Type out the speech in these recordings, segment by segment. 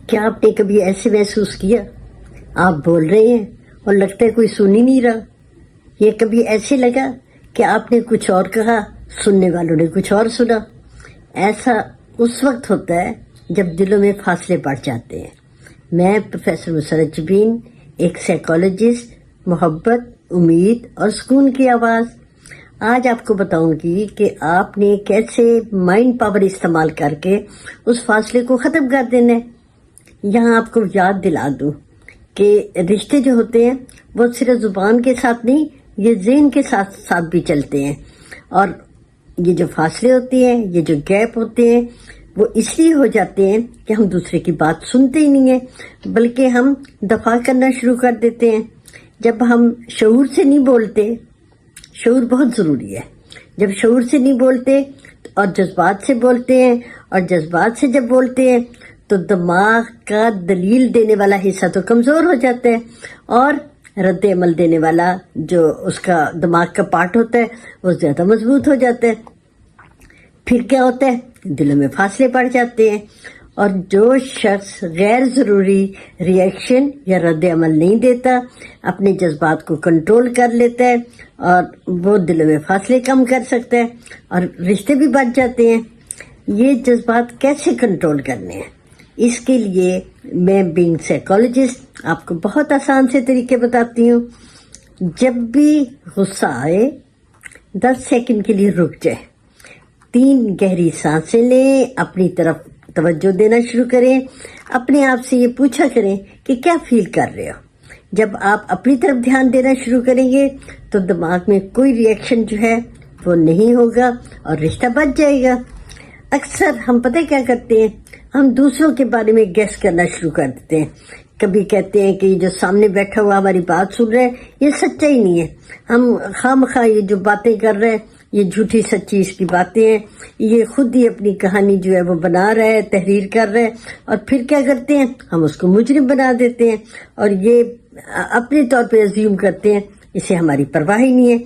کیا آپ نے کبھی ایسے محسوس کیا آپ بول رہے ہیں اور لگتا ہے کوئی سن ہی نہیں رہا؟ یہ کبھی ایسے لگا کہ آپ نے کچھ اور کہا، سننے والوں نے کچھ اور سنا؟ ایسا اس وقت ہوتا ہے جب دلوں میں فاصلے بڑھ جاتے ہیں۔ میں پروفیسر مسرت جبین، ایک سائیکالوجسٹ، محبت، امید اور سکون کی آواز، آج آپ کو بتاؤں گی کہ آپ نے کیسے مائنڈ پاور استعمال کر کے اس فاصلے کو ختم کر دینا ہے۔ یہاں آپ کو یاد دلا دوں کہ رشتے جو ہوتے ہیں وہ صرف زبان کے ساتھ نہیں، یہ ذہن کے ساتھ ساتھ بھی چلتے ہیں، اور یہ جو فاصلے ہوتے ہیں، یہ جو گیپ ہوتے ہیں، وہ اس لیے ہو جاتے ہیں کہ ہم دوسرے کی بات سنتے ہی نہیں ہیں، بلکہ ہم دفاع کرنا شروع کر دیتے ہیں۔ جب ہم شعور سے نہیں بولتے، شعور بہت ضروری ہے، جب شعور سے نہیں بولتے اور جذبات سے بولتے ہیں، اور جذبات سے جب بولتے ہیں تو دماغ کا دلیل دینے والا حصہ تو کمزور ہو جاتا ہے، اور رد عمل دینے والا جو اس کا دماغ کا پارٹ ہوتا ہے وہ زیادہ مضبوط ہو جاتا ہے۔ پھر کیا ہوتا ہے؟ دلوں میں فاصلے پڑ جاتے ہیں، اور جو شخص غیر ضروری ریئیکشن یا رد عمل نہیں دیتا، اپنے جذبات کو کنٹرول کر لیتا ہے، اور وہ دلوں میں فاصلے کم کر سکتا ہے اور رشتے بھی بچ جاتے ہیں۔ یہ جذبات کیسے کنٹرول کرنے ہیں؟ اس کے لیے میں بینگ سائیکالوجسٹ آپ کو بہت آسان سے طریقے بتاتی ہوں۔ جب بھی غصہ آئے 10 سیکنڈ کے لیے رک جائے، 3 گہری سانسیں لیں، اپنی طرف توجہ دینا شروع کریں، اپنے آپ سے یہ پوچھا کریں کہ کیا فیل کر رہے ہو۔ جب آپ اپنی طرف دھیان دینا شروع کریں گے تو دماغ میں کوئی ری ایکشن جو ہے وہ نہیں ہوگا اور رشتہ بچ جائے گا۔ اکثر ہم پتہ کیا کرتے ہیں، ہم دوسروں کے بارے میں گیس کرنا شروع کر دیتے ہیں۔ کبھی کہتے ہیں کہ یہ جو سامنے بیٹھا ہوا ہماری بات سن رہا ہے یہ سچا ہی نہیں ہے، ہم خواہ یہ جو باتیں کر رہے ہیں یہ جھوٹی سچی اس کی باتیں ہیں، یہ خود ہی اپنی کہانی جو ہے وہ بنا رہا ہے، تحریر کر رہا ہے، اور پھر کیا کرتے ہیں، ہم اس کو مجرم بنا دیتے ہیں، اور یہ اپنے طور پہ ازیوم کرتے ہیں اسے ہماری پرواہ ہی نہیں ہے۔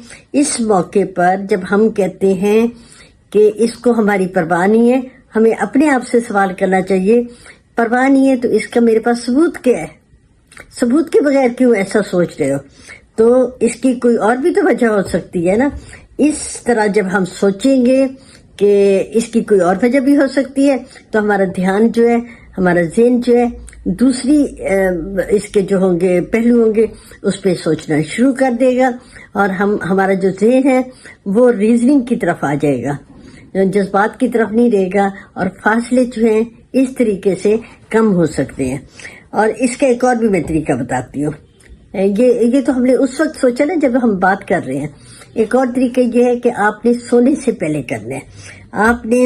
اس موقع پر جب ہم کہتے ہیں کہ اس کو ہماری پرواہ نہیں ہے، ہمیں اپنے آپ سے سوال کرنا چاہیے، پرواہ نہیں ہے تو اس کا میرے پاس ثبوت کیا ہے؟ ثبوت کے بغیر کیوں ایسا سوچ رہے ہو؟ تو اس کی کوئی اور بھی تو وجہ ہو سکتی ہے نا۔ اس طرح جب ہم سوچیں گے کہ اس کی کوئی اور وجہ بھی ہو سکتی ہے تو ہمارا دھیان جو ہے، ہمارا ذہن جو ہے دوسری اس کے جو ہوں گے پہلو ہوں گے اس پہ سوچنا شروع کر دے گا، اور ہمارا جو ذہن ہے وہ ریزننگ کی طرف آ جائے گا، جذبات کی طرف نہیں رہے گا، اور فاصلے جو ہیں اس طریقے سے کم ہو سکتے ہیں۔ اور اس کا ایک اور بھی میں طریقہ بتاتی ہوں۔ یہ تو ہم نے اس وقت سوچا نا جب ہم بات کر رہے ہیں۔ ایک اور طریقہ یہ ہے کہ آپ نے سونے سے پہلے کرنا ہے، آپ نے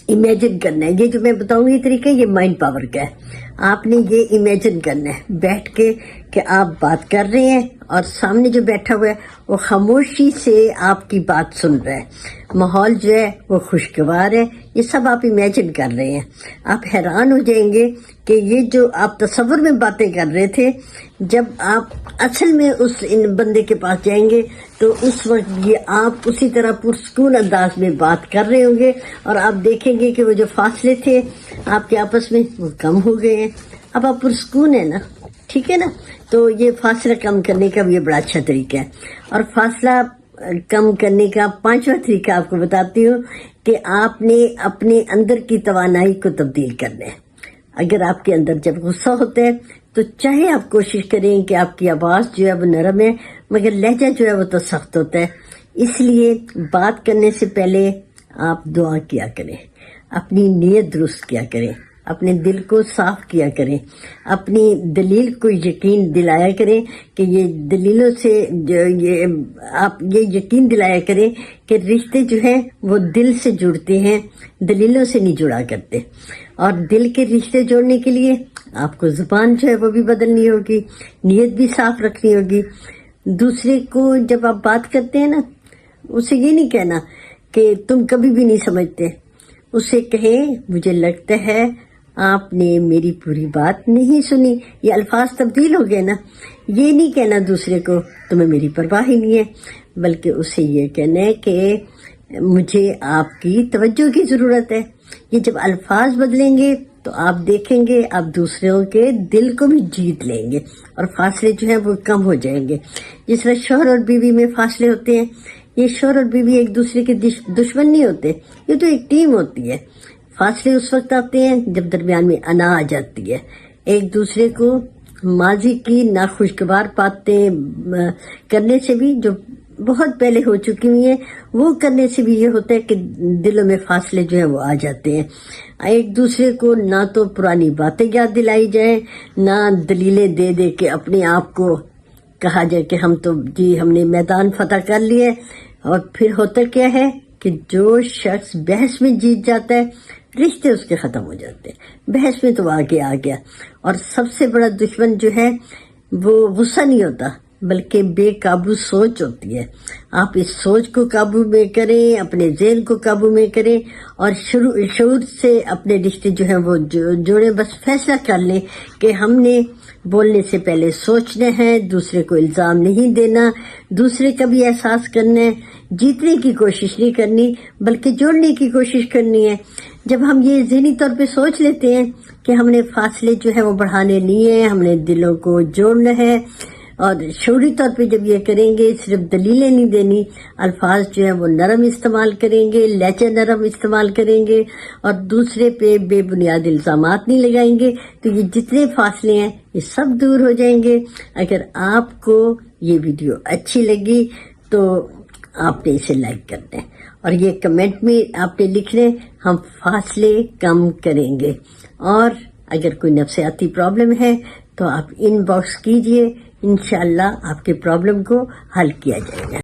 امیجن کرنا ہے۔ یہ جو میں بتاؤں گی طریقہ یہ مائنڈ پاور کا ہے۔ آپ نے یہ امیجن کرنا ہے بیٹھ کے کہ آپ بات کر رہے ہیں اور سامنے جو بیٹھا ہوا ہے وہ خاموشی سے آپ کی بات سن رہا ہے، ماحول جو ہے وہ خوشگوار ہے، یہ سب آپ امیجن کر رہے ہیں۔ آپ حیران ہو جائیں گے کہ یہ جو آپ تصور میں باتیں کر رہے تھے، جب آپ اصل میں اس بندے کے پاس جائیں گے تو اس وقت یہ آپ اسی طرح پرسکون انداز میں بات کر رہے ہوں گے، اور آپ دیکھیں گے کہ وہ جو فاصلے تھے آپ کے آپس میں وہ کم ہو گئے ہیں۔ اب آپ پرسکون ہیں نا، ٹھیک ہے نا؟ تو یہ فاصلہ کم کرنے کا بھی یہ بڑا اچھا طریقہ ہے۔ اور فاصلہ کم کرنے کا 5واں طریقہ آپ کو بتاتی ہوں کہ آپ نے اپنے اندر کی توانائی کو تبدیل کرنا ہے۔ اگر آپ کے اندر جب غصہ ہوتا ہے تو چاہے آپ کوشش کریں کہ آپ کی آواز جو ہے وہ نرم ہے، مگر لہجہ جو ہے وہ تو سخت ہوتا ہے۔ اس لیے بات کرنے سے پہلے آپ دعا کیا کریں، اپنی نیت درست کیا کریں، اپنے دل کو صاف کیا کریں، اپنی دلیل کو یقین دلایا کریں کہ یہ دلیلوں سے آپ یہ یقین دلایا کریں کہ رشتے جو ہیں وہ دل سے جڑتے ہیں، دلیلوں سے نہیں جڑا کرتے۔ اور دل کے رشتے جوڑنے کے لیے آپ کو زبان جو ہے وہ بھی بدلنی ہوگی، نیت بھی صاف رکھنی ہوگی۔ دوسرے کو جب آپ بات کرتے ہیں نا، اسے یہ نہیں کہنا کہ تم کبھی بھی نہیں سمجھتے، اسے کہیں مجھے لگتا ہے آپ نے میری پوری بات نہیں سنی۔ یہ الفاظ تبدیل ہو گئے نا۔ یہ نہیں کہنا دوسرے کو تمہیں میری پرواہ ہی نہیں ہے، بلکہ اسے یہ کہنا ہے کہ مجھے آپ کی توجہ کی ضرورت ہے۔ یہ جب الفاظ بدلیں گے تو آپ دیکھیں گے آپ دوسروں کے دل کو بھی جیت لیں گے اور فاصلے جو ہیں وہ کم ہو جائیں گے. جس طرح شوہر اور بیوی میں فاصلے ہوتے ہیں، یہ شوہر اور بیوی ایک دوسرے کے دشمن نہیں ہوتے، یہ تو ایک ٹیم ہوتی ہے. فاصلے اس وقت آتے ہیں جب درمیان میں انا آ جاتی ہے، ایک دوسرے کو ماضی کی ناخوشگوار باتیں کرنے سے بھی جو بہت پہلے ہو چکی ہوئی ہیں وہ کرنے سے بھی یہ ہوتا ہے کہ دلوں میں فاصلے جو ہیں وہ آ جاتے ہیں. ایک دوسرے کو نہ تو پرانی باتیں یاد دلائی جائیں، نہ دلیلیں دے دے کے اپنے آپ کو کہا جائے کہ ہم نے میدان فتح کر لیے. اور پھر ہوتا کیا ہے کہ جو شخص بحث میں جیت جاتا ہے رشتے اس کے ختم ہو جاتے ہیں. بحث میں تو آگے آ گیا. اور سب سے بڑا دشمن جو ہے وہ غصہ نہیں ہوتا بلکہ بے قابو سوچ ہوتی ہے. آپ اس سوچ کو قابو میں کریں، اپنے ذہن کو قابو میں کریں اور شعور سے اپنے رشتے جو ہیں وہ جوڑیں. بس فیصلہ کر لیں کہ ہم نے بولنے سے پہلے سوچنا ہے، دوسرے کو الزام نہیں دینا، دوسرے کا بھی احساس کرنا ہے، جیتنے کی کوشش نہیں کرنی بلکہ جوڑنے کی کوشش کرنی ہے. جب ہم یہ ذہنی طور پہ سوچ لیتے ہیں کہ ہم نے فاصلے جو ہے وہ بڑھانے نہیں ہیں، ہم نے دلوں کو جوڑنا ہے، اور شعوری طور پہ جب یہ کریں گے، صرف دلیلیں نہیں دینی، الفاظ جو ہیں وہ نرم استعمال کریں گے، لہجہ نرم استعمال کریں گے اور دوسرے پہ بے بنیاد الزامات نہیں لگائیں گے، تو یہ جتنے فاصلے ہیں یہ سب دور ہو جائیں گے. اگر آپ کو یہ ویڈیو اچھی لگی تو آپ نے اسے لائک کر دیں اور یہ کمنٹ میں آپ نے لکھ لیں ہم فاصلے کم کریں گے. اور اگر کوئی نفسیاتی پرابلم ہے تو آپ ان باکس کیجئے، انشاءاللہ آپ کے پرابلم کو حل کیا جائے گا.